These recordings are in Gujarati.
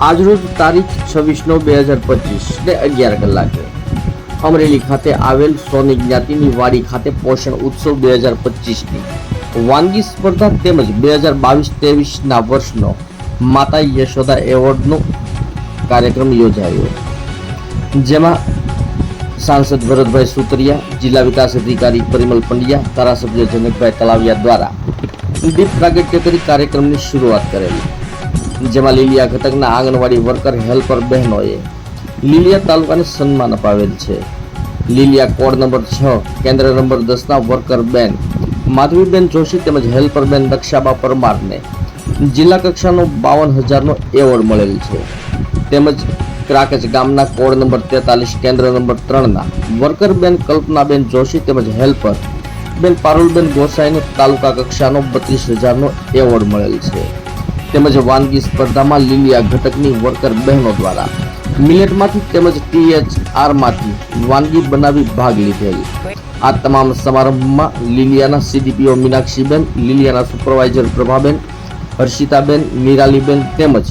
આજરોજ તારીખ 26/9/2025 ને 11 કલાકે અમરેલી ખાતે આવેલ સોની જ્ઞાતિની વાડી ખાતે પોષણ ઉત્સવ 2025ની વાનગી સ્પર્ધા તેમજ 2022-23 ના વર્ષનો માતા યશોદા એવોર્ડનો કાર્યક્રમ યોજાયો, જેમાં सांसद भरतभाई सुतरिया, जिला विकास अधिकारी परिमल पंड्या, धारासभ्य जनकभाई तलाविया द्वारा दीप प्रागट्य કરી કાર્યક્રમની શરૂઆત કરેલી, જેમાં લીલિયા ઘટકના આંગણવાડી વર્કર હેલ્પર બહેનોએ લીલિયા તાલુકાને સન્માન અપાવેલ છે. લીલિયા કોડ નંબર 6 કેન્દ્ર નંબર 10 ના વર્કર બેન માધવીબેન જોશી તેમજ હેલ્પર બેન દક્ષાબા પરમારને જિલ્લા કક્ષાનો 52,000 નો એવોર્ડ મળેલ છે. તેમજ ક્રાકચ ગામના કોડ નંબર 43 કેન્દ્ર નંબર 3 ના વર્કર બેન કલ્પનાબેન જોશી તેમજ હેલ્પર બેન પારુલબેન ગોસાઈને તાલુકા કક્ષાનો 32,000 નો એવોર્ડ મળેલ છે. તેમજ વાનગી સ્પર્ધામાં લીલિયા ઘટકની વર્કર બહેનો દ્વારા મિલેટમાંથી તેમજ THR માંથી વાનગી બનાવી ભાગ લીધેલ. આ તમામ સમારંભમાં લીલિયાના CDPO મીનાક્ષીબેન, લીલિયાના સુપરવાઇઝર પ્રભાબેન, હર્ષિતાબેન, નિરાલીબેન તેમજ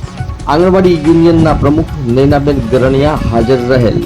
આંગણવાડી યુનિયનના પ્રમુખ નૈનાબેન ગરણિયા હાજર રહેલ.